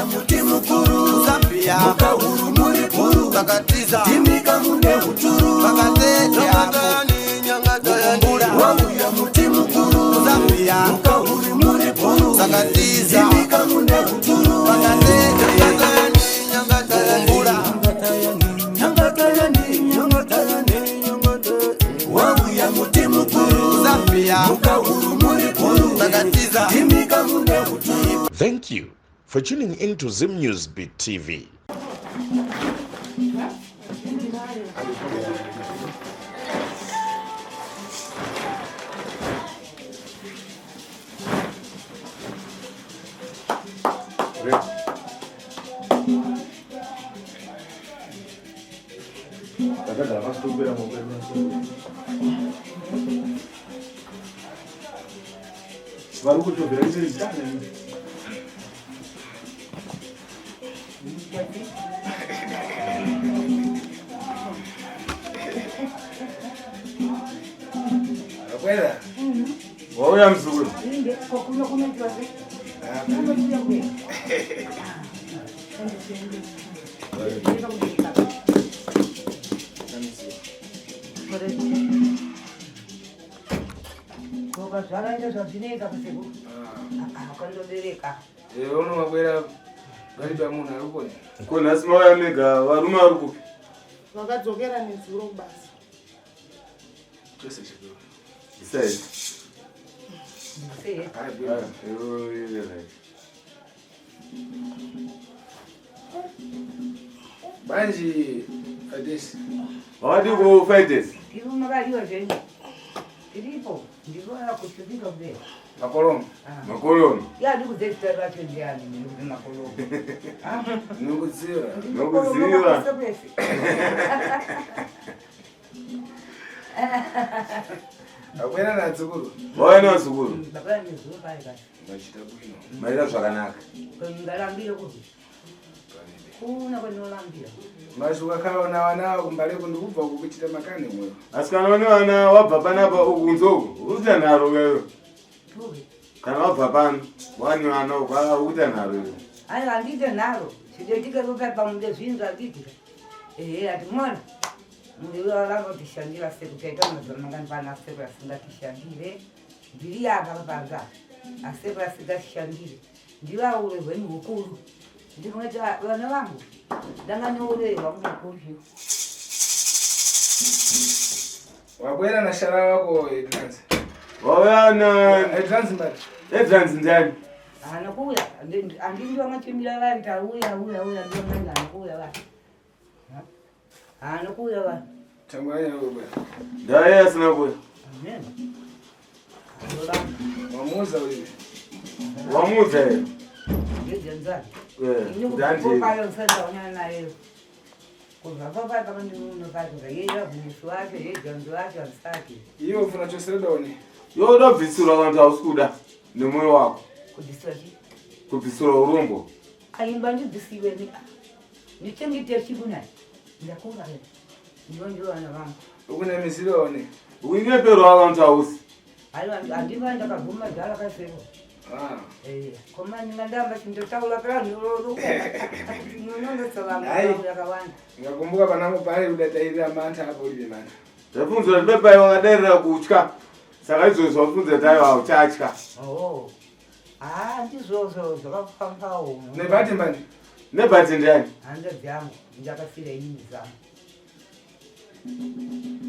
Wauya muti mukuru Zambia Mukahuru muri puru Takatiza Timika mune uturu Takatete Kukumbura Wauya muti mukuru Zambia Mukahuru muri puru Takatiza Timika mune uturu Takatete Kukumbura Wauya muti mukuru Zambia Mukahuru muri puru Takatiza Timika mune uturu. Thank you for tuning in to Zim News Beat TV. Wauya mzuri. Kuna sima ya mega waruma waruku. Wakadzokera nezuro basi. Chose chikuru. Isai. Banji Faites. Wadi go Faites. Ibu magaliwa je. Ilipo ndivyo kushudika vile. Makolom. Makolom. Ya ndugu zetu watu ndiani ni makolom. Nuguziwa. Nuguziwa. Akwena na tsukuru. Wena tsukuru. Baba ni zuru pale basi. Machita bwino. Maira zvakanaka. Ngalambira kuti. Kuna kwenolambira. Mashuka kaona wana kumbale kundikubva kukuchita makani mwe. Asikana wana wabva panapa ukunzoko. Uta naro wewe. Tuwe. Kana wabva pano wani wana kwa uta naro wewe. Ayo andite naro. Sijetika kupepa munde zvinza andite. Atimona. Mundu wala tishandira sekutaita mazamangani pana sekura singa tishandire. Ndiri apa papanza. Asekura singa tishandire. Ndiwa ule weni ukuru. Ndimweta wana wangu. Dangani ule wakuru. Wabwera na shara wako Edlands. Wawena Edlands mbati. Edlands ndani. Anakuya andindio amachimira vantu uya ndio manga anakuya vantu. Anakuya vantu. Tangwanya wewe. Ndaye asina kuya. Amen. Wamuza wewe. Wamuza yeye. Ngejenza. Ndandi. Kwa hiyo sasa wanyana yeye. Kwa baba kama ni muno kazi yeye busu wake yeye janzo wake asaki. Hiyo ufuna chosereda one. Yo ndo visura vantu auskuda nemoyo wako. Kudiswaji. Kubvisura urombo. Kaimba ndisiwe ni. Nichengite chibuna. Ndakura yeye. Ndio wana wangu. Ukuna misilo one. Uine pero abantu ausi. Ayo andiva ndakaguma dala kasero. Koma ningandamba chindotaula kana ndoro. Nyono salama yakawanda. Ngakumbuka panango pale udataira mantha hapo ulibe mantha. Ndafunzwa ndibepa yongaderera kutya. Saka izvo wafunze tayo auchatya. Oh. Ndizozo zvakafambawo. Nebati manje. Nebati ndani? Handa dzangu ndakafira inini zangu.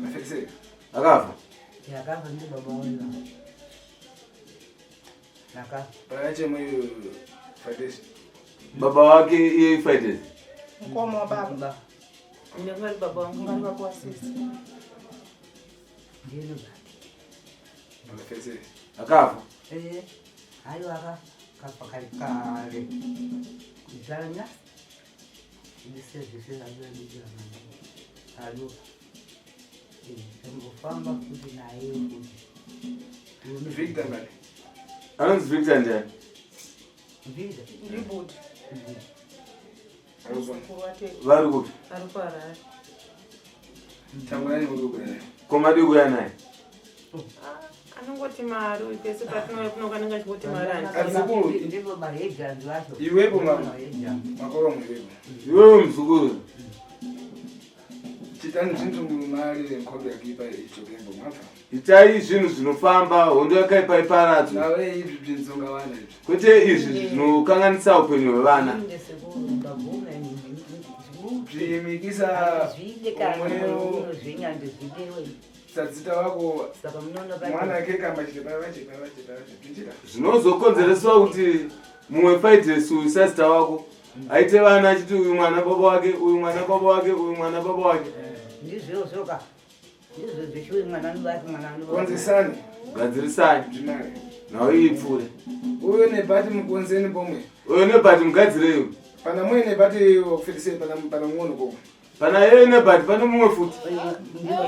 Afekse. Akafa. Yakafa ndi baba wangu. Naka. Panache mwe Faites. Baba wake yeye Faites. Mkomo wa baba. Ndio ngali baba wangu ngali kwa sisi. Ndio baba. Afekse. Akafa. Ayo kafa kale. Kujana. Ndiseze ndio Alo. Ngofamba kuti naye kuti. Victor mali. Anzi Victor ndani? Victor. Reboot. Vari kupi? Arupara. Tangwani mudugura. Komadi kuya naye? anongoti mari pese patinokananga chingoti mari ndivyo mahedhandi vacho Iwepo makolo mwewepo. Iwewe mzukuru. Chitani chintu mari nkondo yakipa ichokembo mwafa. Itai zvinhu zvinofamba hondo yakaipa iparadzo. Nawe izvi bvinzonga wana izvi. Kwete izvi zvinokanganisa upenyu hwevana. Zvimikisa umwewo sadzita wako mwana akekamba chipavache. Zvinozokonzereswa kuti mumwe faite suisasta wako. Aite vana achiti uyu mwana baba wake, uyu mwana baba wake, uyu mwana baba wake. ndizvo zvoka ndizvo zvechiwe mwana nubati mwana konzesani Gadzirisani. zvimari Nawe ipfure. uyo nebhati mukonzeni pomwe Uyo nebhati mugadzireyo. pana mwe nebhati wokufitise pana mwono pomwe Pana yeye nebhati pane mumwe futi.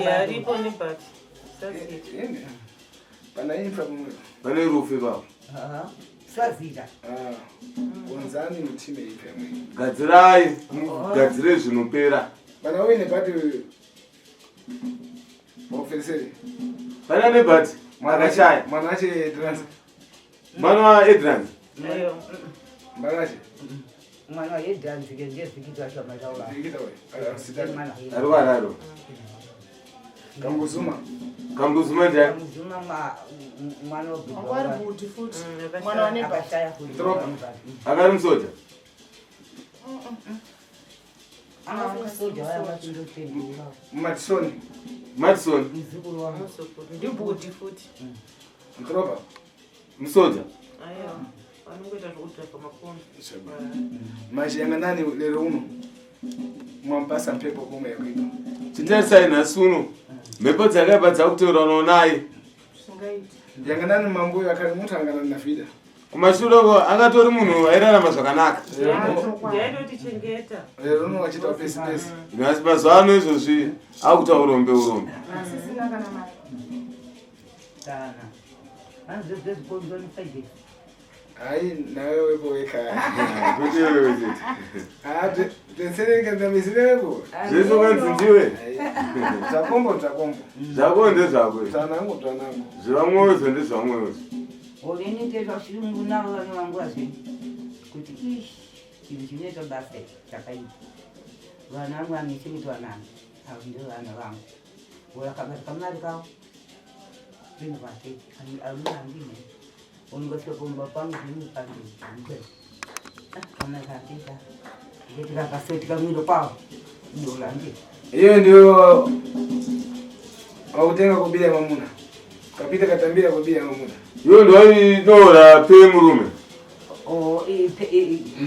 yaripo nebhati pana infra pomwe Pane rufu ipapo. sazita konzani mutime ipe mwe Gadzirai, gadzire zvinopera. pana uyo nebhati wokufitise Pana nebhati akashaya. mwana ache trans Mwana waEdrans. ayo mwana ache mwana wahedhanzike ndezvikitwa chamataura zikita we sita Ari wararo. kambuzuma Kambuzuma ndiani? muzuma mwana Akwari buti futi. Mwana mwana wane akashaya kuti Droga. Akari musoja. amasoja vaya vachindopendura matisoni Madison. muzukuru wangu ndibhuti futi mtropa Musoja. ayo vanongoita zvokudira pamakomo manje yanganani lero uno mwampasa mpepo pomwe yakuita Chitarisai nhasi uno. Mhepo dzakaipa dzakuteuranawo naye. Singaiti. yanganani mambuyo akari mutu anganani nafida Kumashure uko akatori munhu airarama zvakanaka. yaitotichengeta lero uno wachita pesi pesi Asi mazuva ano izvozvi akuita urombe. Asisina kana mari. kana anzozvezvikonzonisaje hai nawe wepo wekaya Kuti iwewe chete. tenserekenzamisirewepo Zvese kwanzi ndiwe. zvakombo Zvako ndezvako. zvanangu Zvevamwewo ndezvamwewo. olenitezva chirungu navo vane vangu vazveni kuti ishi chinhu chinoita basa chakaipa vana vangu vamechekuti vanani avo ndio vana vangu volakabatika mari kavo vinhu vatete aunambine uningosvikakumba pangu zvimupange kana kateta ngetikakasetika mwiro kwavo ndolande iyo ndio wakutenga kubira mamuna kapita katambira kubira mamuna Iwe ndoinora pe murume.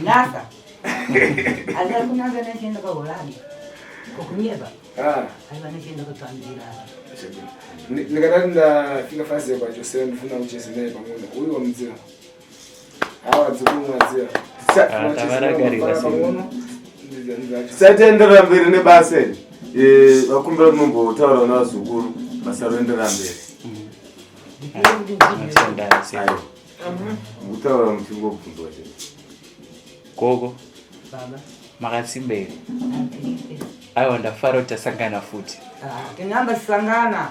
nasa azakunanga nechienda kaholanda kokunyeva aiva nechienda kutambira ndikatati ndafika fasi yakwaJose ndifuna kucheza naye pamuna uyu wamudziwa awa dzikumwadziwa Tisatenderera mberi nebasa iri. Vakumbira kuti mumbotaura navazukuru basa roendera mberi. Mutaura muchingobvunzwa chete. Gogo baba makatsimbere. Aiwa ndafara kuti tasangana futi. tinambasangana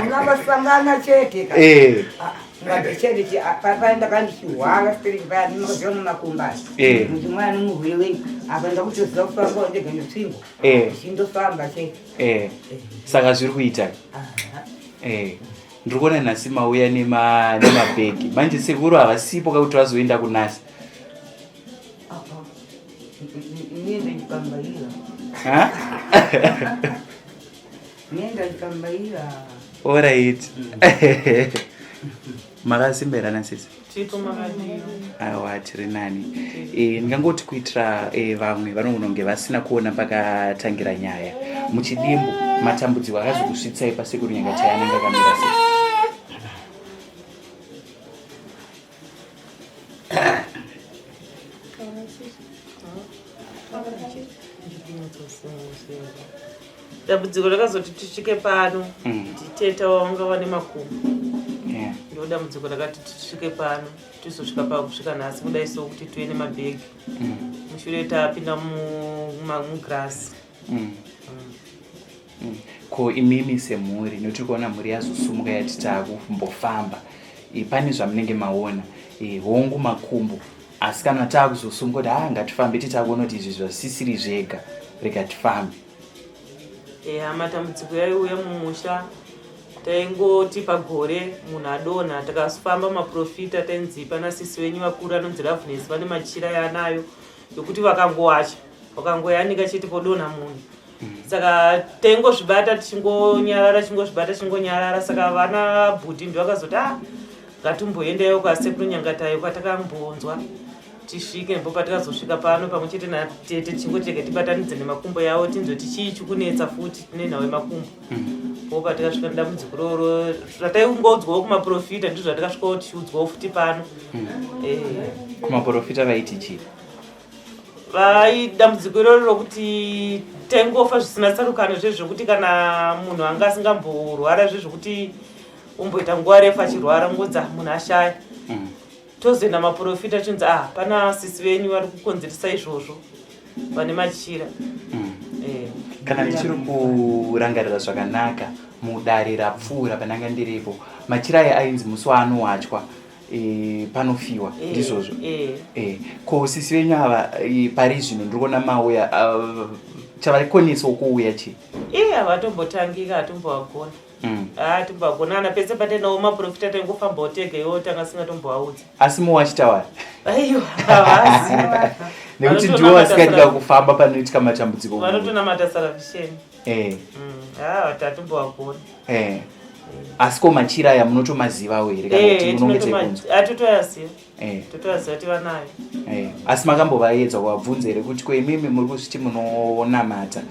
nambasangana chete ngatichete papaenda kandichihwala spirit paya ndinoziona makumbasi kuti mwana muhuri wenyu apa ndakutoziva kufamba ndege netsvimbo chindofamba chete Saka zviri kuita. Ndiri kuona nhasi mauya nemabhegi. Manje sekuru havasipo kakuti vazoenda kunasi. niende ndikambaira nienda ndikambaira Alright. Makasimberana sisi. tito makadiyo Aiwa tiri nani. Ndingangoti kuitira vamwe vanonge vasina kuona pakatangira nyaya. Muchidimbu matambudziko akazokusvitsai pasekuru nyanga chayanenge akamira sei. dambudziko rakazoti tisvike pano titeta wanga wane makumbo Yeah. ndo dambudziko rakati tisvike pano tizosvika pakusvika nhasi kudai sokuti tuve nemabhegi mushure tapinda mugrasi ko imimi semhuri nekuti kuona mhuri yazosumuka yati takumbofamba pane zvamunenge maona hongu makumbo asi kana taakuzosumuka kuti ngatifambe titakuona kuti izvi zvasisiri zvega rega tifambe. Matambudziko yaiuya mumusha taingoti pagore munhu adonha takazofamba maprofita tainzipa nasisi wenyu vakuru anonzi Ravnesi vane machira yanayo yokuti vakangoyanika chete podonha munhu saka taingozvibata tichingonyarara saka vana bhuti ndovakazoti ngatimboendayo kwasekuru Nyangatayo kwatakambonzwa tisvike ndipo patakazosvika pano pamwe chete natete tichingotega tibatanidze nemakumbo yavo tinzoti chii chikunetsa futi tine nhau yemakumbo po patakasvika nedambudziko roro rataiungodzwawo kumaprofita ndizvo zvatakasvikawo tichiudzwawo futi pano. Kumaprofita vaiti chii? Dambudziko iroro rokuti taingofa zvisina tsarukano zvezvokuti kana munhu anga asingamborwara zvezvokuti umboita nguva refu achirwara ngodza munhu ashaya tozoenda maprofita chinzi pana sisi venyu vari kukonzeresa izvozvo vane machira. Kana ndichiri kurangarira zvakanaka mudare rapfuura pananga ndiripo machira aya ainzi musi waanowatywa panofiwa ndizvozvo. Ko sisi venyu ava pari zvino ndiri kuona mauya chavakonisawo kuuya chii? Havatombotangika hatombovagona timbagona pese patenawo maprofita taingofambawo tegaiwo tanga singatomboaudza. Asi muwachitaura aiwa havazi nekuti ndiwo vasingadika kufamba panoitika matambudziko vanotonamata Salvation. Hatombovagona. Asi ko machira aya munotomazivawo here kana kuti munongetsekunzwa? Totoyaziva totoyaziva tivanayo. Asi makambovaedza kuvabvunza here kuti koimimi muri kusviti munonamata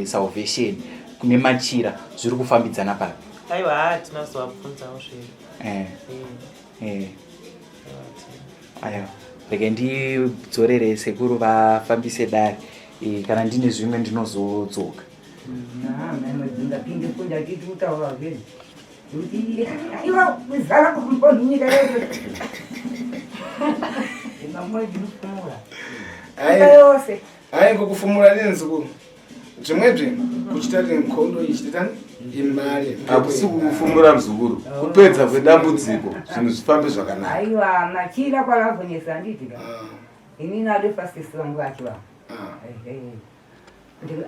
Salvation kune machira zviri kufambidzana papi? Aiwa tinazovabvunzawo zviro. Aiwa rege ndidzorere sekuru vafambise dare kana ndine zvimwe ndinozodzoka. Ndapinde kunda kiti utaura zvinhu kuti aiwa kuzara kumbonyika yedu mamwe ndinofumura yose kukufumura nenzukuru zvimwezve kuchitati nkhondo ichititani imari hakusi kufumura mzukuru kupedza kwedambudziko zvinhu zvifambe zvakanaka. Aiwa machira kwaravhonyesa nditika inini ade fastest vangu vachiva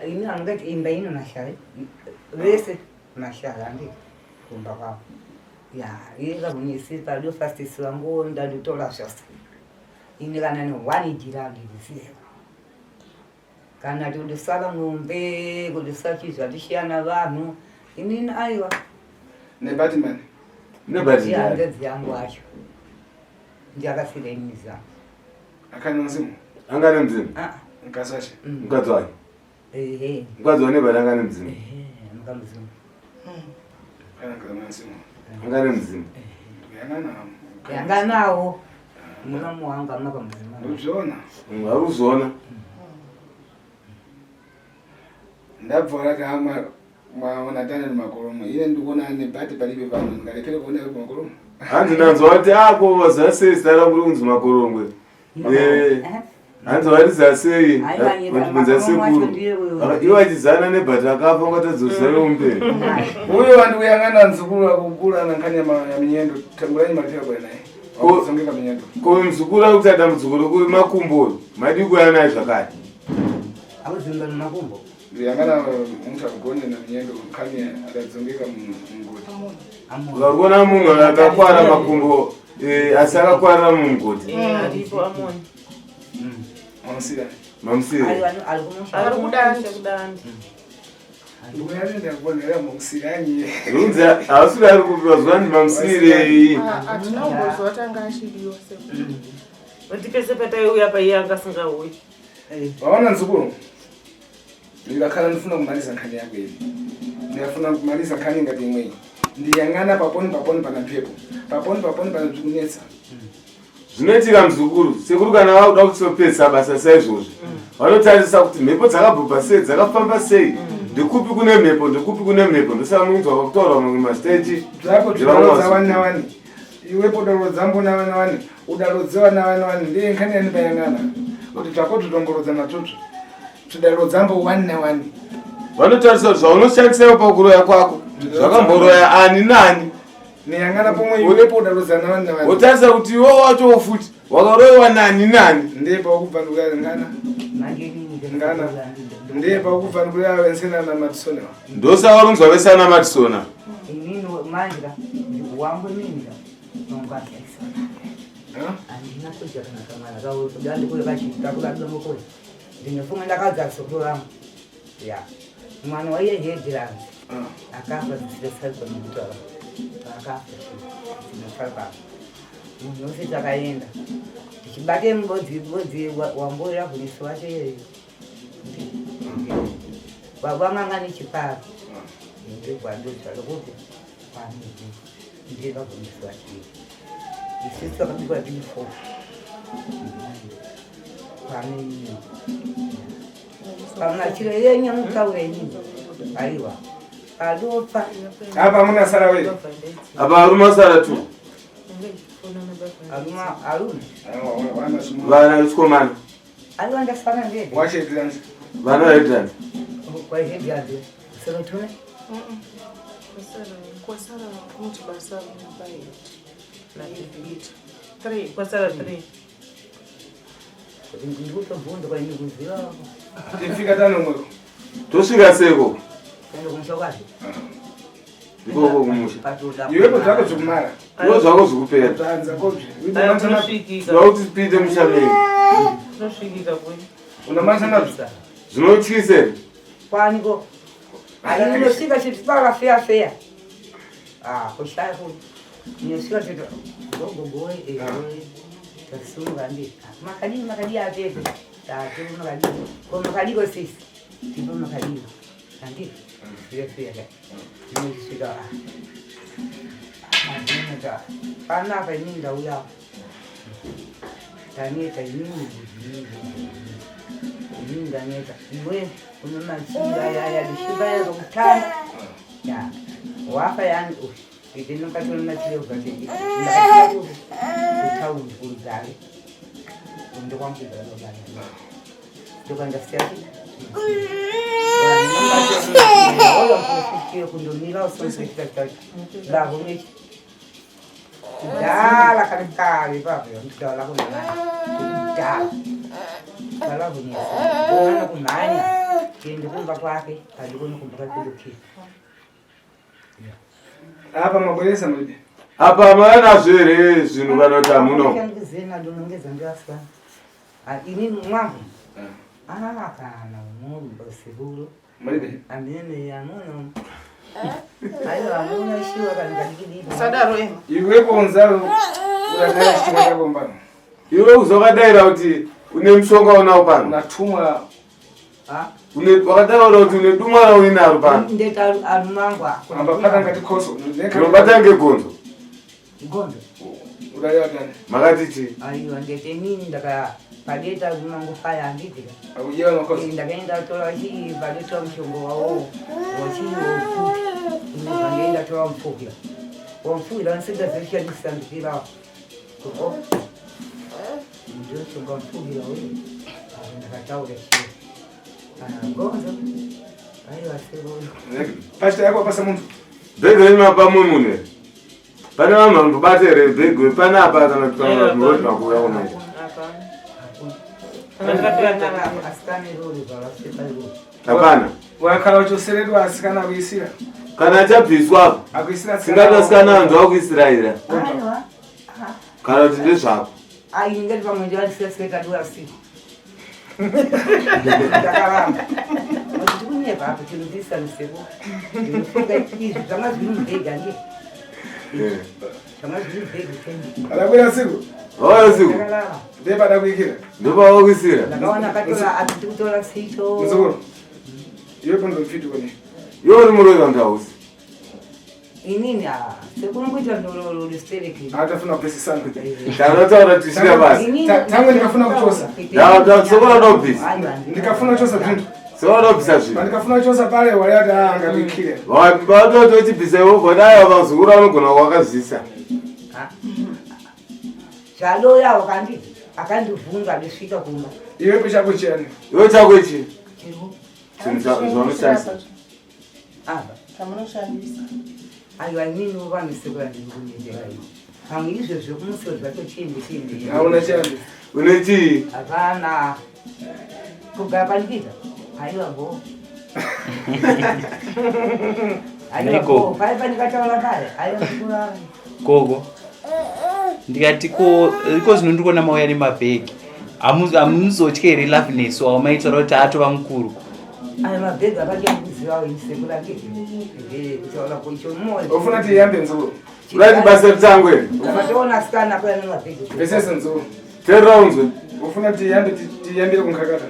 ini angati imba ino mashara vese mashara ndi kumba kwavo iravhonyese pado fastest vangu ndandotora zvose ini kana ne1 jira ndivisiwa kana tondosala ng'ombe kundosachizva tishiyana vanhu inini aiwa nebatimani andedzi yangu acho ndiakasira imizi yangu akani mzimu angane mzimu mkasache mukadzi wake mukadzi wane bada angane mzimu mukamzimu angane mzimu yanga nawo munomu wangu amaka mzimu uzviona aruzona ndabvora kama mwaonatana nemakoromo ine ndikuona nebhati palibe vanhu ngalepere kuona makoromo handinanzwa kuti ako zasei zitara kuri kunzi makorongwe hanzi wati zasei vachibvunza sekuru iwo achizana nebhati akafa ngatadzosare umberi uyo wandikuyangana nzukuru akukura nankani yaminyendo tanguranyi matirakwera naye wakuzongeka minyendo ko mzukuru akuti adambudziko rokuri makumbo madi kuya naye zvakati akuzimba nemakumbo yangana muta kugone na minyendo nkani adadzongeka mungoti ukakuona munhu akakwara makumbo asi akakwarira mumugoti aripo amoni mamusiri ari kudanda ndikuyaenda kubonera mamusiranye runzi haasuri ari kupiwa zuva ndi mamusiri atinombozwa tanga ashiriyo kuti pese pataiuya paiye angasingauyi. waona nzukuru ndikakhala ndifuna kumaliza nkhani yako iyi ndiyafuna kumaliza nkhani ngati imweyi ndiyang'ana paponi pana mphepo paponi pana zvikunetsa zvinoitika mzukuru sekuru kana vakuda kutsopesa basa saizvozvo vanotarisa kuti mhepo dzakabhupa sei dzakafamba sei ndikupi kune mhepo ndikupi kune mhepo ndosaka munzwa vakutaura mamwe mastechi zvako zvidarodza wani nawani iwepo udarodza mbona wani nawani udarodzewa nawani nawani ndiye nkhani yanibayang'ana kuti zvako titongorodzana tutu tidarodza mbo wani nawani vanotarisa kuti zvaunoshandisawo pakuroya kwako zvakamboroya ani nani niyangana pomwe iwepo udarozana vanhu navanhu wotarisa kuti iwo wacho futi wakaroyiwa nani nani ndiye pakubvanukira ngana ngana ndiye pakubvanukira wensena na Matisona ndosavarunzwa vesana Matisona inini manja wangu minga nongakaisa andina kuja kana kamana kawo kudandi kule bachita domo kule ndimefunga ndakaza sokolo langu ya mwana wa yeye hedira akafa zisesa mutala akafa zinafa munhu takaenda tichibate mbodzi wamboya kuniswa che baba mangani chiparo ndiye kwando chalokuti pani ndiye kuniswa che isisa kabikwa bifo pani kana chile yenye mkaureni aiwa adopa hapa muna sara wewe apa aruma sara tu vana vesikomana aliwanda sana ndege washedranzi vana vaitani kwa hedyaje serotune kwasara kuti basa bai na ibit 3 kwasara 3 ndikuto vundo kwa nyingi kuziwa tifika tano mweko tosvika seko kendo kumshokaje ikoko kumusha iwepo zvako zvokumara iwo zvako zvekupera tanza kobje anosvikika zvauti tipinde mushameni nosvikika kwe unamanzana zvinotyise kwaniko alinosika chitipala fea kushaya kuli ninosika chito gogogoe tasunga ndi makadi apete tatuna kadi ko makadiko sisi tipo makadiko andi fea ninosika Nenda pana pa ninda uya taneta ninda neta iwe unona chinda ya dishiba ya kutana ya wapa yani itino katona na chile ukati na utawu ulizali ndo kwa mpiga ndo bana ndo kanda siati wala kufikia kundomira usose kitaka la humechi dala kanikali papo ndala kuna dala dala kunia kuna kunanya kende kumba kwake alikuwa kumbuka kidoki hapa mabweresa mudi apa mana zvere zvinhu vanota muno ngizena ndonongeza ndaswa ini mwangu kana umuntu basibulu mudi amene ya muno ayo amuna shiwa kana kadikidi sadaro ema iwepo nzalo unadai chimwe chako mbano iwe uzokadaira kuti une mushonga unawo pano unatumwa wakataura kuti une dumara uinaro pano ndeta arumangwa ambapata ngati khoso unobata ngegonzo gondo udaiwa tani makati chi ayo ndete nini ndaka padeta rumangu faya ndidika akujewa makoso ndakaenda tola chi padeta mshongo wao wachini wofuti ndakaenda tola mfukira wamfukira nsida zisha disandikira kuko ndio chonga mfukira wewe ndakataura chi gondo ayo asero pasta yako pasa muntu bhege rimapa mumune pane vanhu vanobate bhege panapa kana kuti muroti makuya unoita hapana wakala uchoseredwa asikana kuisira kana achabviswa akuisira singatasikana anzwa kuisiraira kana kuti ndezvako ingati pamwe ndivaniseseka siku ndakaramba ndikunepa apo chinodisa niseko ndinofunga izvi zvanga zviri mubhega ndiye zvanga zviri mubhega kendi alakwira siku oyo siku ndakaramba ndepada kuikira ndopavakuisira ndakaona akatora atikutora sito muzukuru iwepo ndomfiti kone iwo uri muroiva ndausi inini sekunokuita ndororistereki atafuna kupesisana tanotaura tisina basi tangu ndikafuna kuchosa sokola nobvisa ndikafuna kuchosa zvintu sokola nobvisa zvinhu ndikafuna kuchosa pale waliati angabikire vatoti ochibvisa ivo godaya vazukuru vanogona wakazvisa zvaloyawo kanditi akandivhunga ndisvika kumba iwepo chako chiyani iwe chako chi zvanoshandisa apa zvamunoshandisa aiwa inini uvamisekura ndikunyendera ini pamwe izvezvo kumusodza tochiende Hauna chandi. une chii hapana kugara panikita aiwa go aiwa go pale panikataura kare aiwa ndikurara gogo ndikati iko zvinondikona mauya nemabhegi hamuzotyeri loveness wamaitaura kuti atova mukuru aya mabhegi apachaimuzivawo imisekura ngei kutaura koicho mmoja Ufuna tiyambe nzuru. urati basa ritangwe ukatoona sikana kuya nemabhegi Besese nzuru. terera unzwe Ufuna tiyambire kunkakata.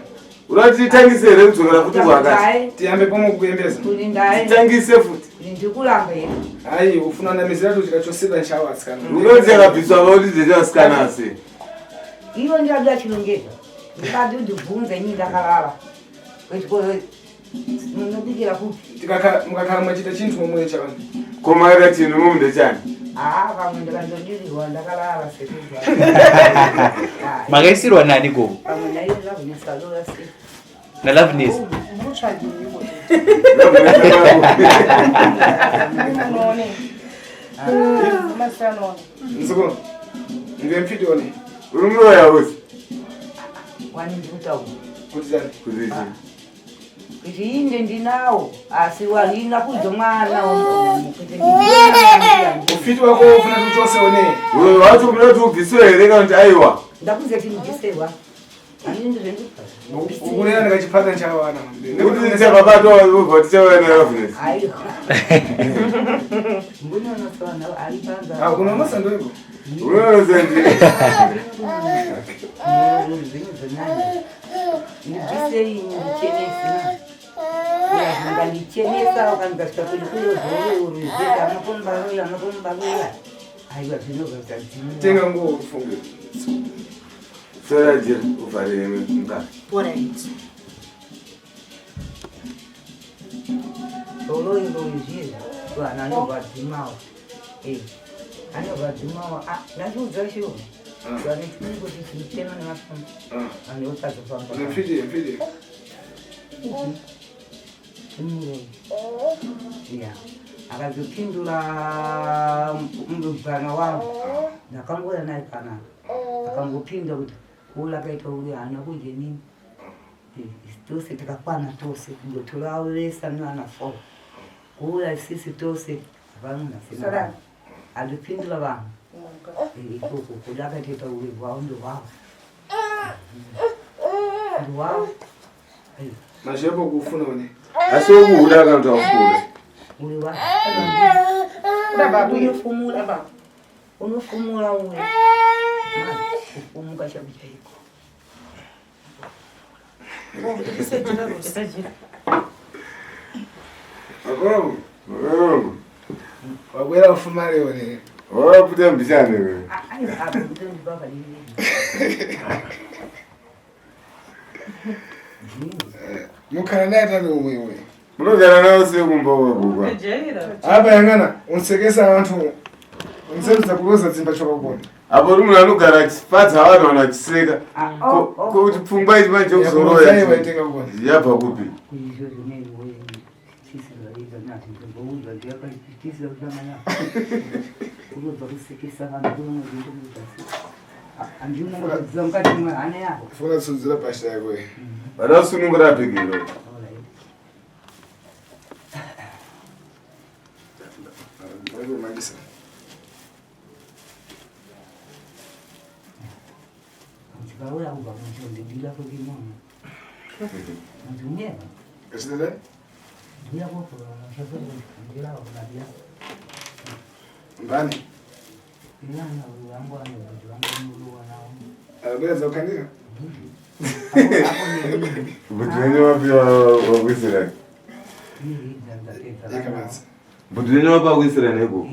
urati titangise here kudzokera futi kwakati Tiyambe pomwe kuyembeza. kulindaye titangise futi ndikulamba here Hayi ufuna namizira kuti chikachosira nshawa atsikana. unoti yakabviswa vauti zvechasikana sei ivo ndirabuda chilongedza ndikati ndibvunze nyii ndakarara munobikira kuti Mukakhala mwachita chinthu momwe chavana. komaita chinhu mumde chani pamwe ndikandodirirwa ndakarara makaisirwa nani gogo pamwe nairavhunesalora se naloveness mutsvagiiwo masanoona Nzukuru. Ndiwe mfitioni. uri muroya usi wanindikutaura Kuti chani. kuti chii kuti inde ndinawo asi walina kudza mwana kuti Ufiti wako ufuna kuti chose one. uyo wacho munoti ubvisiwe here kana kuti aiwa ndakuze tinigisewa anindi zvendipa Ukulera ndikachipata nshawana. kuti tichababatwa ubva tichawana loveness aiwa mbunonosona alipanza Kuna masando iko. unonozendi ndibvisei ndichenesi ngandichenesa wakangasvika kuti kuyozouruzeta anokombaroya aiwa zvinogazadzima Tenga nguo ufunge. sorajira uvharire mukati Alright. oloiloi zviza vanhu anobvadzimawa anobvadzimawa ndachiudza chiwo vanechii kuti chitema nemafamba vanhu votadzofamba Mfiti. ya akazopindura mubvana wangu ndakangoya naye kana akangopinda kuti ulakaita uri hana kudye nini tose takakwana tose kundotoravesa nevana 4 kuuya sisi tose vanunasina andopindura vanhu ikoko kuti akatoita uri hwavo ndohwavo ndohwavo Mashepo kufuna one. asi wokuhuda kana kuti wakukura uri hwavo Unofumura. unofumura uwe kufumuka chakuchaiko Makorongo. makorongo Wakwera ufumare one. wapfuta mbishane we Mukhala naye tani umwe. munogara nawo sekumba wagugwa Apa yangana unsekesa vantu. Unsenza kuloza dzimba chokakona. apo uri munhu anogara achifadza vanhu vanhu achiseka kuti pfungwa ichi manje kuzoroya Waitenga kona. yabva kupi izvo zvineiwe tisizaiza nati ndoboudzwa ndiyakatisa kutamanya kunobva kusekesa vanhu kunomwezvindomuzasi andinongodziva mukati mwehana yako Ufuna tsudzira pashita yako. vada kusunungura apigiro Wewe mangisa. ndikauya kubva muchondindira kuti munhu ndimyeva Kachitenda? ndiya kotoaaaandirawo kunadiya Mbani. ilana wangu anokuti vangomuruwa nawo Arabeza ukandika? mbuti wenye wapiwa wakuisirani Yakamanzi. mbuti wenye wapa kuisirani eko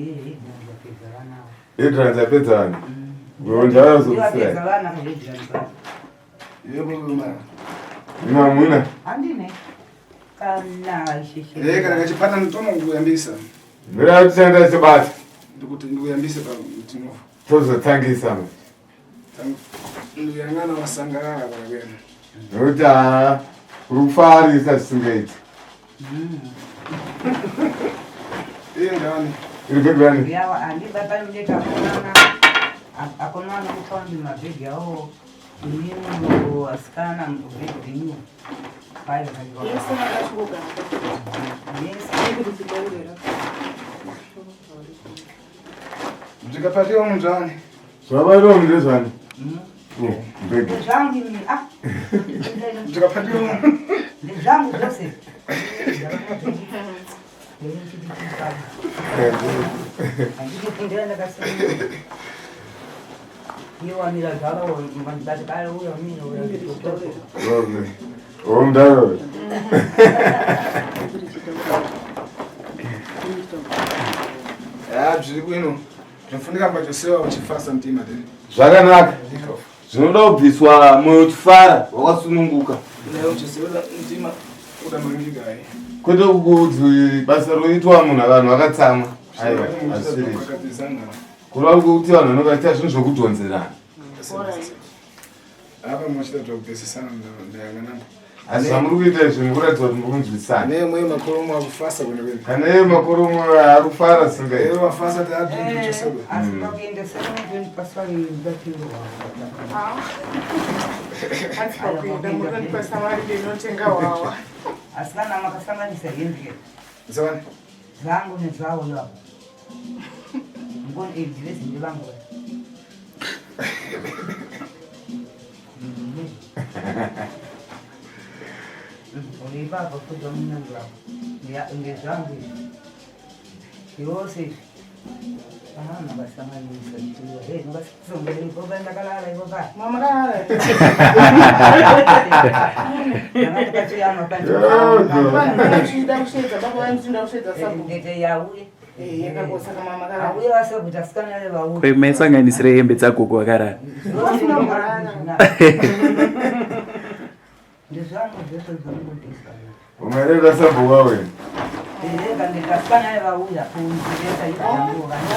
idranzapedza vanhu ndavanozokuisirani Yebo mama. imamuna handine kana Kana kachipata mtomo kuyambisa. mira tichaenda chibata Ndikuti ndikuyambise pa mtimo. tozotangisa Ndiyangana wasangalala kwa kwena. nokuti haa Kufarisa singaiti. Ndani. Iribegani. yawa andiba pamudeka akonana kufandi mabhegi awo inini asikana mubhegi inu pale Yesu akashughuka. Yesu kuzibaurira. Ndikapatiwa munjani. Zvabairo ndezvani? Mbegi. zvangu ini Ndikapatiwa. ndezvangu zvose andikipindira ndakasema iwanira zvavo mandibati kale uya mino Okay. Omdaro. Zviri kwino. Zvofunika mbachosiwa uchifasa mtima tiri. Zvakanaka. Zvinoda kubviswa mwoyo tifara wakasununguka. Leo uchisiwa mtima udamangika hai. Kwete kuti basa roitwa munhu vanhu vakatsamwa. Aiwa, asiri. Kurava kuti vanhu vanokaita zvinhu zvokudhonzerana. Apa muchita zvokupesesana ndayanganamba. Asi zvamuri kuita izvi mukuratidza kuti mukunzwisana. Nemwe makoromo akufasa kwene kwene. Kana makoromo arufara singa. Ewe wafasa taabviri chosebe. asikakuendesana ndoni paswari ndatiwa asikana makasanganisa hembe Zawani. zangu nezvawo yavo ngoni edhiresi ndevangu uipapa kuda munangu wavo ngezvangu yose makasanganisa nokasongereipopa ndakalala ipopa Mama ndakatokachiyama Chida kushedza baba vanzinda kushedza sabo. ndete yauye Yakakosa kama makara. auye vasakuti asikana vevauye kwemaisanganisire hembe dzagogo akarara ndezvangu zvese zvamudisana Umereva sabhuka wena. Eka ndikasikana vauya kunziresa ivangu vana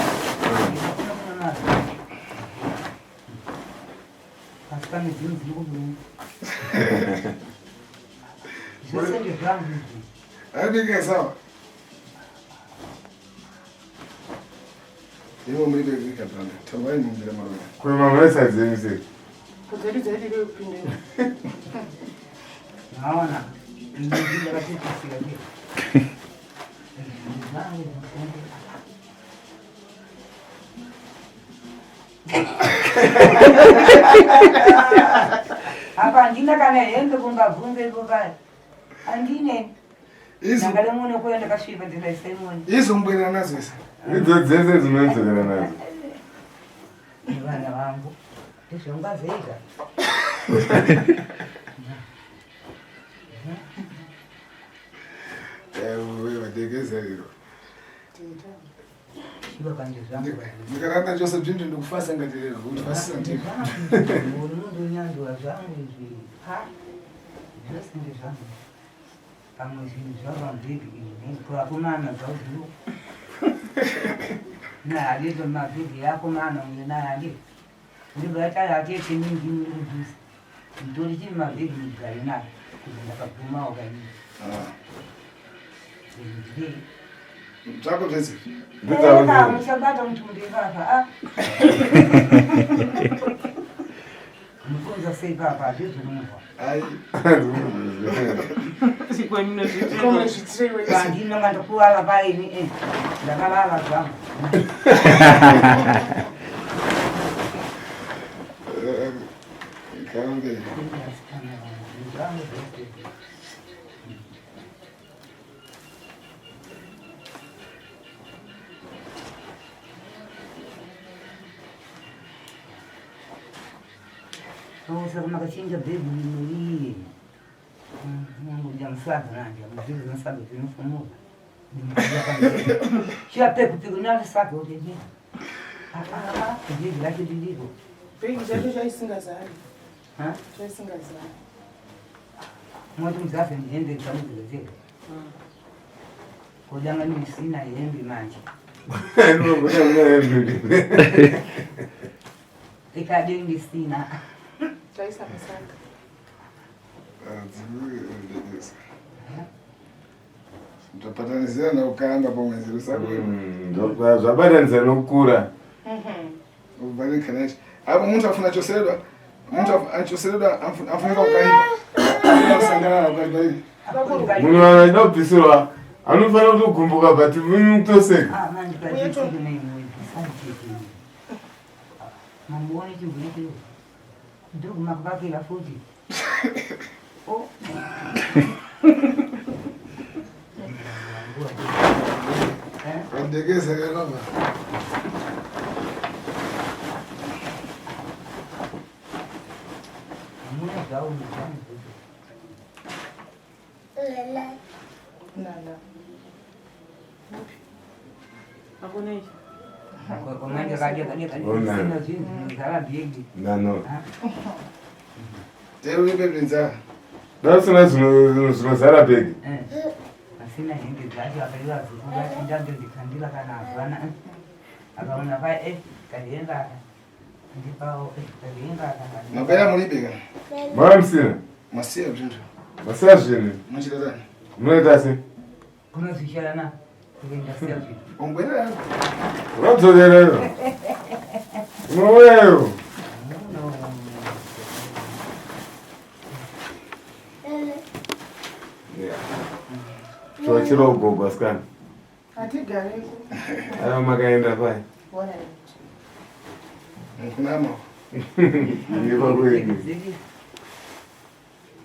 asikana zvinhu zviri kubuni zvese ndezvangu izvi Abike sawa. Iwo muri beka panda. Tabai mungira marona. Kwema mwesa dzemse. Kuzeri zeri leo pinde. naona ndinga katitisiga ke apa andina kana hembe kungabvunze ipopai andine ndangale muno kuenda kasvipa ndinaisemoni Izombwena nazo isa. Idzo dzese dzinoendzerana nadzo. vana vangu ndizvongazveita Ewe vadegeza lero. shiva panje zvangu Ndikaranda chose bvindi ndokufasa ngati lero. Ufasisa ndiko. mundu unyanzwa zvangu izvi zvose ndezvangu pamwe zvinhu zvavamabhegi kuvakomana zvauzivo nahalito mabhegi yakomana umwe naye ndibvatayatete mingi murudhusi ndori chiri mabhegi mugari nayo kuti ndakabvumawo kaini Zvako zvese. muchabata muti mundivava mufunza sei papa azvizvonumva Ai. Kome zvitirewe. pandinonga ndokuvala paini ndakalala zvangu Kaunge. saka makachinja bhegi mumuiri nyangoja musaga nanja muzviri zinosaga zvinofumuka chiapekupiku nalisaga utendea bhegi racho didiko Bhegi chacho chaisingazari. Chaisingazari. moti muzafe ndihembe dzamudzirezega kodanga nisina hembe manje Ndinokuda mune ikade ndisina Chaisakasaka. kabisa. Mtapatanizana na ukanga pomwe zile sababu. Ndo zabadanza nokura. Ubali kanashi. Hapo mtu afuna choseredwa. Mtu anachoseredwa afunika ukaiba. Sangana kwa bali. Munhu anodobvisirwa anofanira kutokumbuka but mutoseka. Manje kazi nini Mamuone chubuleke. Ndio makabaki la fuji. Oh. Ndegeza kama. Muna gao ni jana. Nala. Hakuna hicho. Kwa manje kaja sina jini ngala biegi. Nano. Tero ibe blinza. Nasina zinozara begi. Asina hindi zaji akaliwa zukuga ndande ndikandila kana bana. Akaona pa kalienda. Ndipao kalienda kana. Mabaya mulibega. Mamsina. Masia bzinto. Masia zvini. Munchira dani. Munoita sei? Kuna zisharana. Kuenda selfie. Ongwera. Unodzorerayo. Unoweyo. Chiro gogo asikana. Atigareko. Ayo makaenda pai. Bora. Kunama. Ndiva kweli.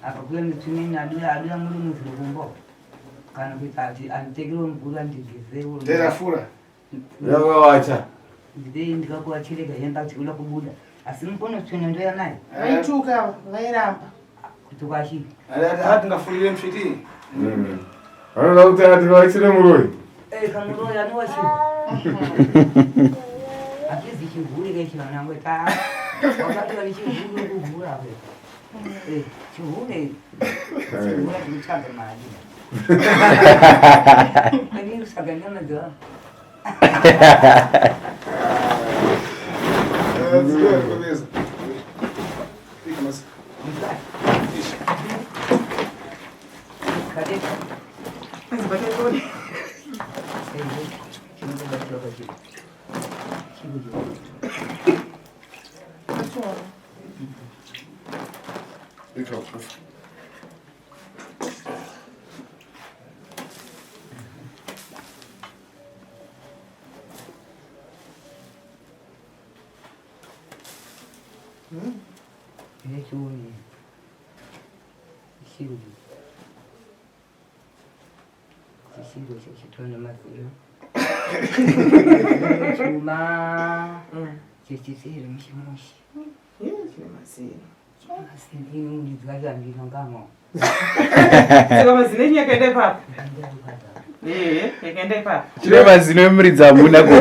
Akakula mitumini adula muri muzirumbo. Kana kuti antegero mvura ndigezero. Tera fura. Yakawacha. Ndidei ndikakuachireka yenda kuchikula kubuda. Asi mkono tsvene ndoya naye. Vaituka vairamba. Kuti kwachi. Hati ngafurire mfiti. Anoda kuti ativachire muroi. Kamuroi anowachi. Akizi chivhurike chivana ngweta. Wakati wali chivhuri kuvhura we. Chivhure. Chivhura kuchanga mali. Ani usaganyana ndo. Beleza. Fica mais. Cadê? Mas vai ter todo. Sei, que não vai ter aqui. Que vídeo. Fica, por Chuni. Chuni. Chuni chitona mafuyo. Chuma. Chichiri mshimoshi. Masini unizwaga mbino ngamo. Sika mazine nyakaenda papa. Yakaenda papa. Chile mazino emridza amuna ko.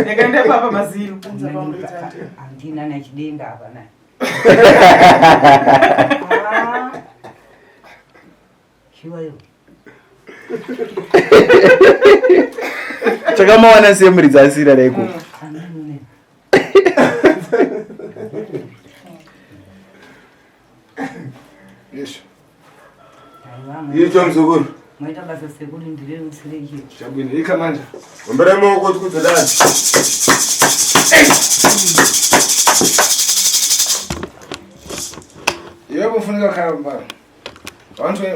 Yakaenda papa mazino. Andina na chidenga hapa naye. Chiwayo. Chakamawana semridza asira reko. Isso. Icho mzukuru. Mwaita basa sekuli ndire usireje. Chabwino ika manja. Ombere moko tikudzadani. Yebo ufunika khala mbala.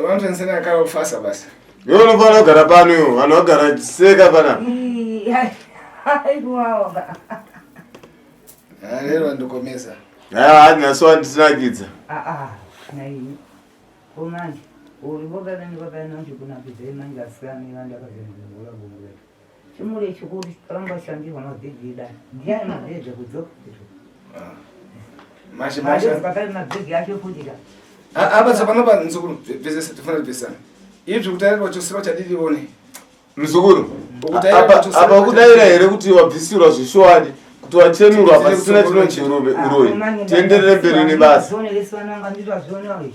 Wantu ensena khala ufasa basi. Yo unofana kugara pano yo, vanhu vagara seka pana. Hai wow. Lero ndokomesa. Hadina so andisinakidza. Nai. Omanje. Uriboga nani baba nanje kuna pizza manje asani nanda kazengula bungwe. Chimule chikuri ramba shandi wana digida. Ndiye na deje kuzo. Masha. Bakari na digi acho kudira. Aba sabana ba nzukuru vese tifuna vesa. Ibyo kutarirwa cyosiro cyadidi one. Mzukuru. Apa kudaira here kuti wabvisirwa zvishowani kuti wachenurwa pasina chinonchi uroi. Tienderere mberi nebasa. Zone leswana ngandizwa zone wale.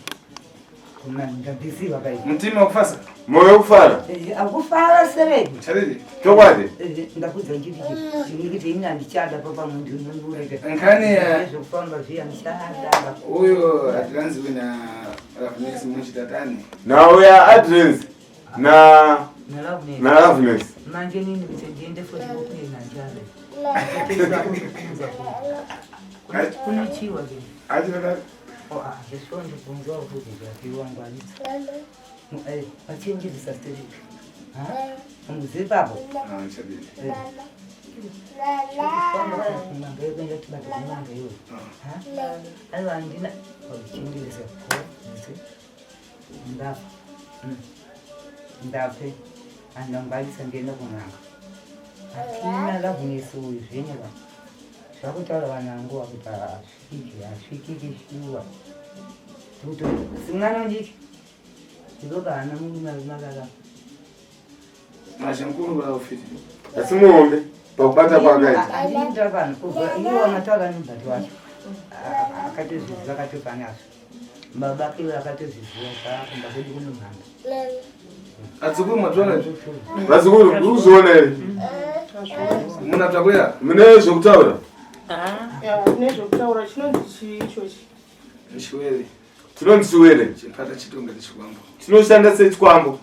ndabisiwa kai mtima kufasa moyo kufara akufara sereji charili chokwadi ndakudza chiti ina ndichada papa muntu unondureke nkhani ya zvokufamba zviya ndichada uyo atiranzi wina Loveness muchitatani nawo ya address na Loveness manje nini kuti ndiende futi kukuena njale kunichiwa ke achitata zvesonje kunzwa kuti zvakiwangwanisa vachenjedzisa steriki muzivi papo charili mangaekuenda tibata kumanga iwe aiwa andina chenjeresa ndafa ndafe andangwalisa ndienda kunanga atina Loveness uyu zvenyeva zvakutaura vanangu vakuti asvikiki shuwa kuti simwana ndiki iloka hana mumalala mashankuru vaufiti asi muombe pakubata kwakaita andinda vanhu kubva iwo anataura nibhati wacho akatozviziva akatopanazo babake akatozviziva zvakumba kwedu kunomhanda adzukuru mwatona vazukuru uzviona here munatakwira mune zvekutaura nezvekutaura chinonzi chiichochi nchiwere tinonzi chiwere chipata chitonga chikwambo chinoshanda sechikwambo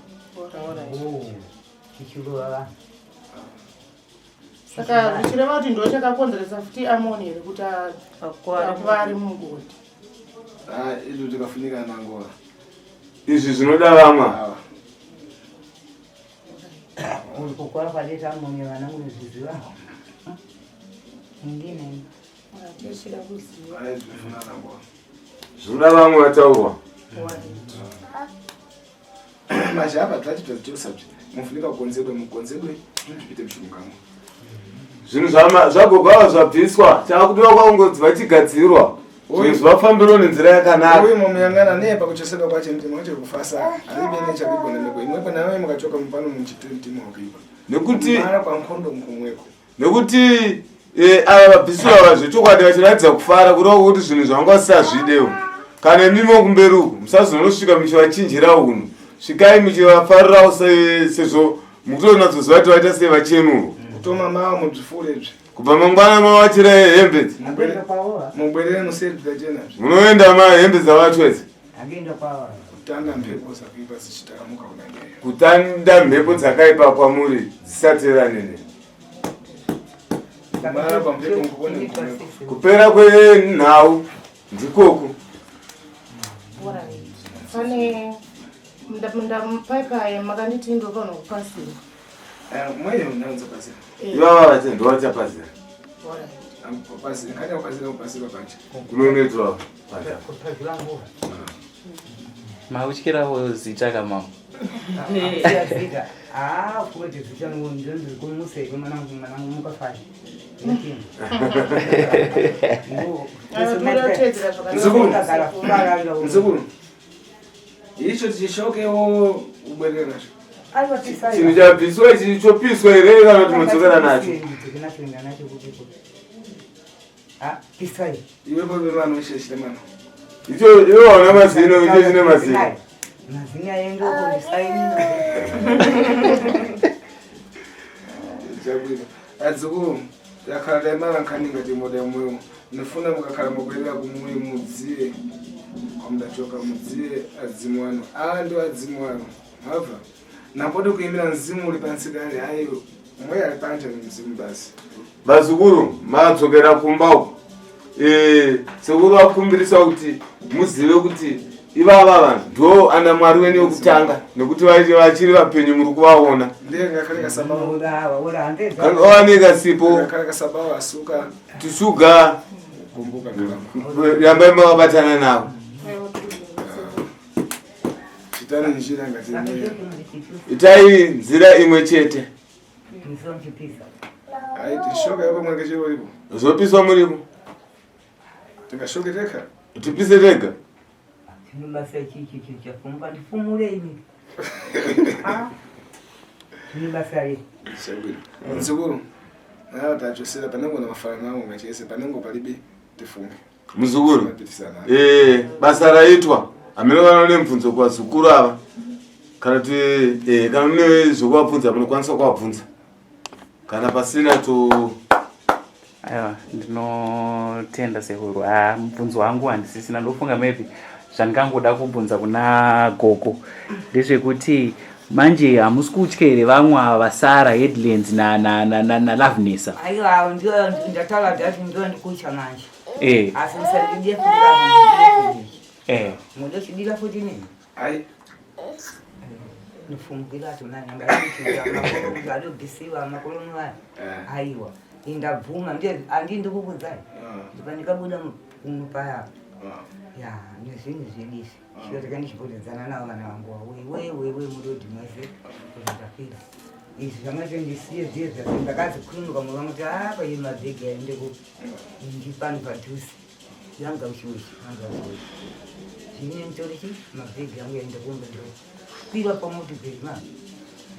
chichirova vanhu saka zvichireva kuti ndo chakakonzeresa futi amoni here kuti akuvari mungodi izvo tikafunika nangoa izvi zvinoda vamwe uri kukwara kwadeta amoni vana munozviziva indineni tochida kuziva zvifuna nangoa zvinoda vamwe vataurwa mazha apa tachitozvichosabvi mufunika kugonzebwe mugonzebwe zvipite mushungamwe zvinhu zvagogava zvabviswa chakudiwa kwaungodzi vachigadzirwa zvinhu zvivafambiro nenzira yakanaka uyu mumuyangana neye pakuchoseka kwacho mtima wacho kufasa aribe nechakigona neko imwepo nawe mukachoka mupano muchitire mtima wakuipa nekuti mara kwamkondo mukumweko nekuti ava vabviswa vazvechokwadi vachiratidza kufara kureva kuti zvinhu zvangosazvidewo kana imimi kumberi uku musazonosvika muchivachinjira unhu svikai muchivafarirawo sezvo mukutonatsoziva kuti vaita sevachenuro kutoma mava muzvifurezvi kubva mangwana mavachira hembe dzi mubwerere musedzachenazvi munoenda mahembe dzavatwedzi agenda kwava kutanda mhepo zakuipa zichitaramuka kunangeyo kutanda mhepo dzakaipa kwamuri dzisateerane neni mara pamhepo ngukone mukumweko kupera kwenhau ndikoku pane paipai makanditi ndopano kupasira mweyo naunza pasira ivava vati ndovachapazira pasira nkanya kupasira kupasira pacho kunonoitwa kutazvilanguva mautyirawo zita kamama zita kuti zita ndondiri kumuseke mwanangu mukafai nzukuru icho tichishokewo ubwerere nacho chinhu chabviswa ichi chopiswa here kana kuti mudzokera nacho iwepo vemano wesheshire mano icho iwe waona mazino icho chine mazino mazino ayendokondisaini chabwino adzukuru yakhala taimala nkhani ngati moda yamweyo nifuna mukakhala mubwerera kumwe mudziye kwamudachoka mudziye adzimu wanu ndo adzimu wanu mabva napoti kuimbira mzimu uri pansikari hayi mweya ari panja mzimu basi vazukuru madzokera kumba uko sekuru vakumbirisa kuti muzive kuti ivava vanhu ndo ana mwari wene wekutanga nekuti vachiri vapenyu muri kuvaona waoneka sipo tishuga rambai mavabatana navo itai nzira imwe chete zopiswa muripo tipise tega tinobasa chichi chafunga ndifumuleni tinobasa re nzukuru nayo tachosera panengo na mafarana angu ngachese panengo palibe tifunge muzukuru basa raitwa Aminowana nemvunzo kwa zukuru ava. Kana kuti kana mune zvokuvabvunza munokwanisa kuvabvunza. Kana pasina to aiwa ndinotenda sekuru. Mubvunzo wangu handisisina, ndofunga maybe zvandingangoda kubvunza kuna gogo ndezvekuti manje hamusi kutya here vamwe vasara Headlands naLoveness? aiwa ndio ndataura kuti ndio ndikutya manje asi musandidie mude chidira futi nini nifungila tunanyangaaadobhisiwa makoloni waya aiwa indabvuma andindi kukudzai ndipandikabuda kumupaya ya nezvinhu zvidisi chiotika ndichipotedzana navo vana vangu wewe mudodhi mwese kuzotapira izvi zvamati ndisiye ziye zvasi ndakazikhulumuka muva kuti apa iyi mabhegi aende ndipani padhuze yanga ushoshi zvine mutori chi mabhegi angu yaende kumbe ndopira pamotibhegi ma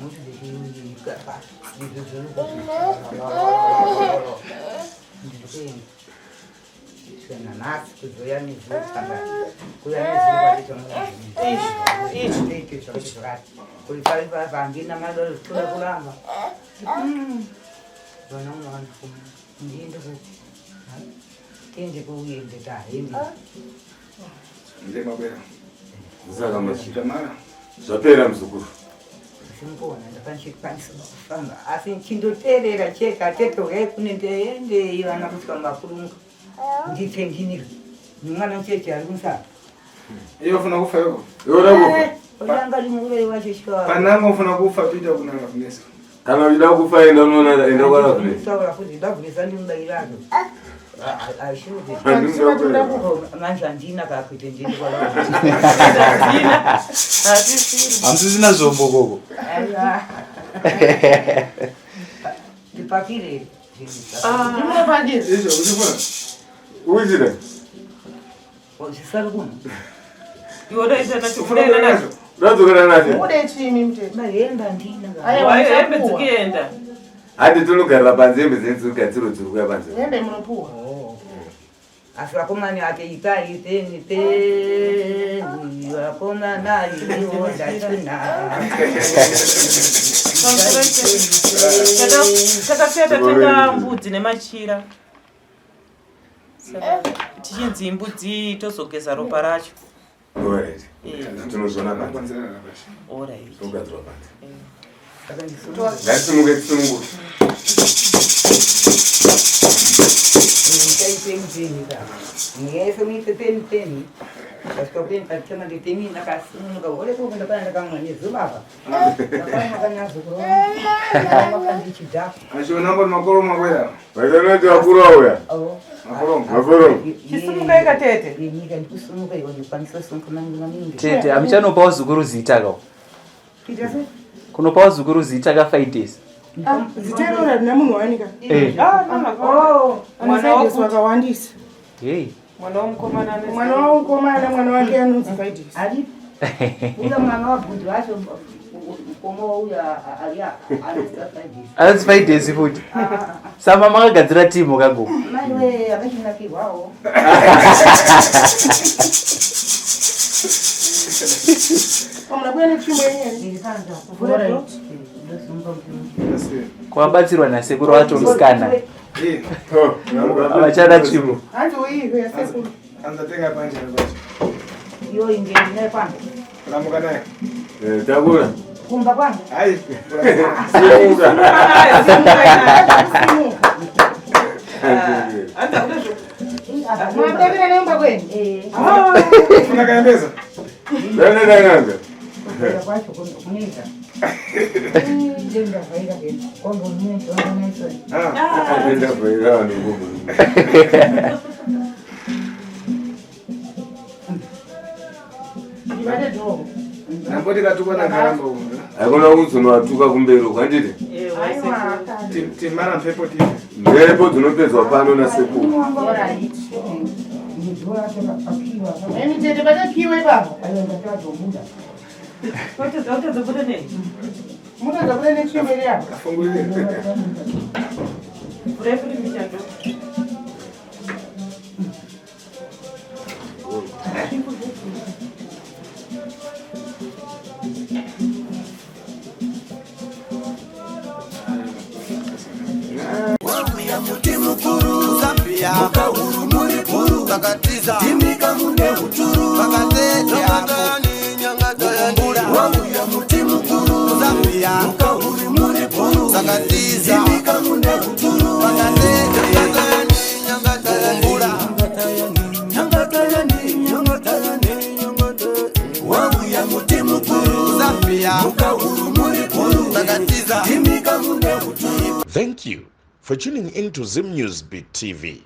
motibhegi izvo nditoenda kana nasi kuzoya nezvokanda kuya nezvokanditongaaiti kulipalipapangina madolo toda kulamba vana mwanafuma ndiende tiende kuuyende tahendi ndemabwera zaka mashika zvapera muzukuru simkuona ndakanchikwanisa kufamba asi chindoteerera cheka tetohe kune ndeendei vana kusvika makurunga nditendinira nimwana mucheche ari kumusana iyo ufuna kufa ivo olanga limurei wacho pananga ufuna kufa pita kuna Loveness kana uchida kufa enda unoona enda kwa Loveness taura kuti Loveness andimubairazo ashuti manje andina kakuite ndini kwa Loveness hamusisina zvombo koko ndipakire izvo uchifuna uchida zvisari kuno ndadzokera nacho mahembe andina hembe dzikienda hati tinogarira panze hembe dzenzika dziro dziri kuya panze hembe munopuwa asi vakomani akeitaiteni teni vakomana iliwo ndatina takasiya tatenga mbudzi nemachira tichinzi imbudzi tozogeza ropa racho. Alright. Tinozona panze. Alright. Togadzira panze. Ngatimuke tisungu. Ngese mitepeni Kaskopin kachana ditemi nakasunuka ole ko kunda kana kama ni zubaba. Kama kanya zukuru. Kama kandi chida. Asho namba makoro mawera. Wazana ndio akuru awya. Oh. Makoro. Chisumuka ikatete. Ni kandi kusumuka yoni panisa sunka mangi maningi. Tete amchanopa uzukuru zita kao. Kitase? Kunopa uzukuru zita ka 5 days. Ziterora namunhu wanika. Mama. Oh. Mwana wako wakawandisa. Hey. Mwana womkomana ne. Mwana womkomana mwana wake anonzi Vaidis. Ali? Uya mwana wa budu wacho komo uya alia Anonzi Vaidis futi. Sama makagadzira timu kago. Mai we akachina kiwao. Omuna kwene chimwe yenyewe. Nilitanda. Alright. Kwabatsirwa nasekuru wacho musikana. Avachada chimu. Anti uyive yasekuru. Anzatenga panje bacho. Yo ingeni naye panda. Ramuka naye. Takura. Kumba panda. Hai. Simuka. Mwambia nemba kwene. Unakaembeza? Nani nganga? Kwa kwacho kunita. Ndio faida gani? Kongo mimi ndo naisha. Nenda faida ni ngumu. Ibade do. Namboti katuka na karamba huko. Hakuna uzono watuka kumberi kwandite. Aiwa. Timara mpepo tipi. Mpepo dzinopedzwa pano na sekuru. Alright. Ndio hata akiwa. Mimi tete bada kiwe baba. Anaenda kwa muda. Wote zobude nini? Muda zabule ne chimwe ya. Afungulie. Urefu ni mchando. sakatiza timika mune uturu pakatete hapo nyangatoyani wangu ya muti mkuru Zambia mkahuri muri puru sakatiza timika mune uturu pakatete nyangatoyani wangu ya muti mkuru Zambia mkahuri muri puru sakatiza timika mune uturu. Thank you for tuning in to Zim News Beat TV.